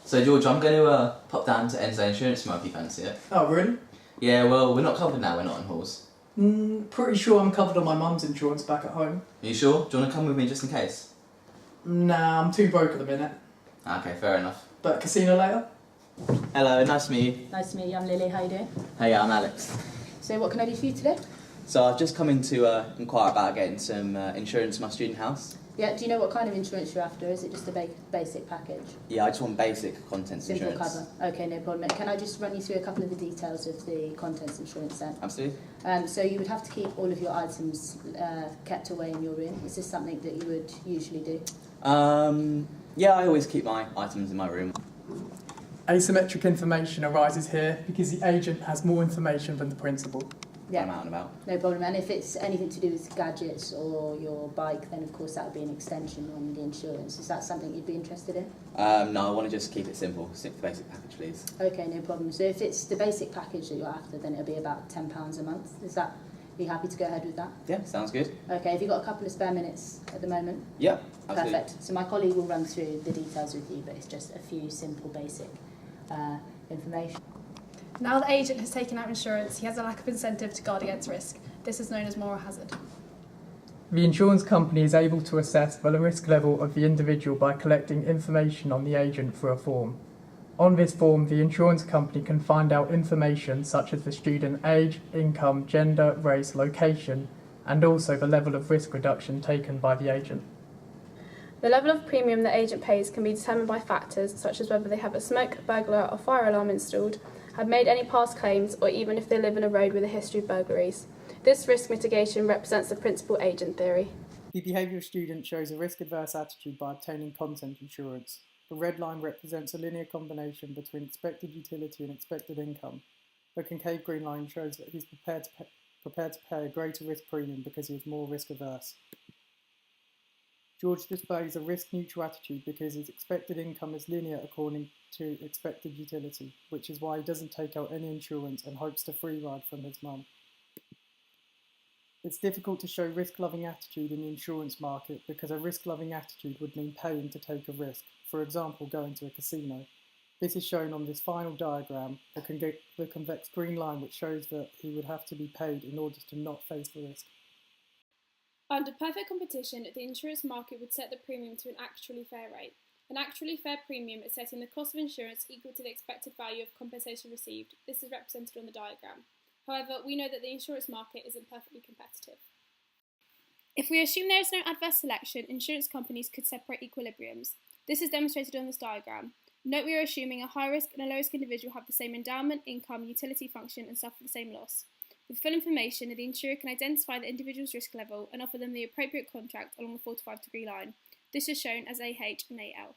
So George, I'm going to pop down to NZ Insurance tomorrow if you fancy it. Oh, really? Yeah, well, we're not covered now, we're not on halls. Pretty sure I'm covered on my mum's insurance back at home. Are you sure? Do you want to come with me just in case? Nah, I'm too broke at the minute. Okay, fair enough. But casino later? Hello, nice to meet you. Nice to meet you, I'm Lily, how you doing? Hey, I'm Alex. So what can I do for you today? So I've just come in to inquire about getting some insurance for my student house. Yeah, do you know what kind of insurance you're after? Is it just a basic package? Yeah, I just want basic contents Simple insurance. cover. Okay, no problem. Can I just run you through a couple of the details of the contents insurance then? Absolutely. So you would have to keep all of your items kept away in your room. Is this something that you would usually do? Yeah, I always keep my items in my room. Asymmetric information arises here because the agent has more information than the principal. Yeah, I'm out and about. no problem. And if it's anything to do with gadgets or your bike, then of course that would be an extension on the insurance. Is that something you'd be interested in? No, I want to just keep it simple. Stick to the basic package, please. Okay, no problem. So if it's the basic package that you're after, then it'll be about £10 a month. Are you happy to go ahead with that? Yeah, sounds good. Okay, have you got a couple of spare minutes at the moment? Yeah, absolutely. Perfect. So my colleague will run through the details with you, but it's just a few simple basic information. Now the agent has taken out insurance, he has a lack of incentive to guard against risk. This is known as moral hazard. The insurance company is able to assess the risk level of the individual by collecting information on the agent through a form. On this form, the insurance company can find out information such as the student age, income, gender, race, location, and also the level of risk reduction taken by the agent. The level of premium the agent pays can be determined by factors such as whether they have a smoke, burglar or fire alarm installed, have made any past claims, or even if they live in a road with a history of burglaries. This risk mitigation represents the principal-agent theory. The behaviour of students shows a risk-adverse attitude by obtaining content insurance. The red line represents a linear combination between expected utility and expected income. The concave green line shows that he's prepared to pay a greater risk premium because he is more risk-averse. George displays a risk-neutral attitude because his expected income is linear according to expected utility, which is why he doesn't take out any insurance and hopes to free ride from his mum. It's difficult to show risk-loving attitude in the insurance market because a risk-loving attitude would mean paying to take a risk, for example going to a casino. This is shown on this final diagram, the convex green line, which shows that he would have to be paid in order to not face the risk. Under perfect competition, the insurance market would set the premium to an actually fair rate. An actually fair premium is setting the cost of insurance equal to the expected value of compensation received. This is represented on the diagram. However, we know that the insurance market isn't perfectly competitive. If we assume there is no adverse selection, insurance companies could separate equilibriums. This is demonstrated on this diagram. Note we are assuming a high risk and a low risk individual have the same endowment, income, utility function and suffer the same loss. With full information, the insurer can identify the individual's risk level and offer them the appropriate contract along the 4 to 5 degree line. This is shown as AH and AL.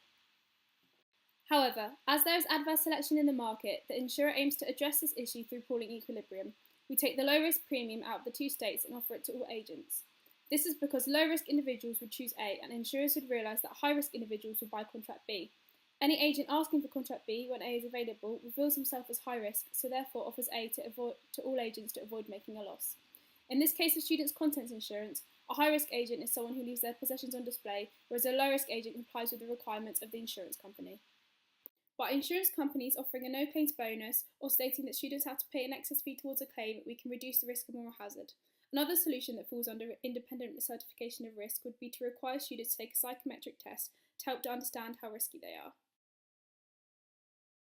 However, as there is adverse selection in the market, the insurer aims to address this issue through pooling equilibrium. We take the low risk premium out of the two states and offer it to all agents. This is because low risk individuals would choose A and insurers would realise that high risk individuals would buy contract B. Any agent asking for contract B when A is available reveals himself as high risk, so therefore offers A to all agents to avoid making a loss. In this case of students' contents insurance, a high risk agent is someone who leaves their possessions on display, whereas a low risk agent complies with the requirements of the insurance company. By insurance companies offering a no claims bonus or stating that students have to pay an excess fee towards a claim, we can reduce the risk of moral hazard. Another solution that falls under independent certification of risk would be to require students to take a psychometric test to help to understand how risky they are.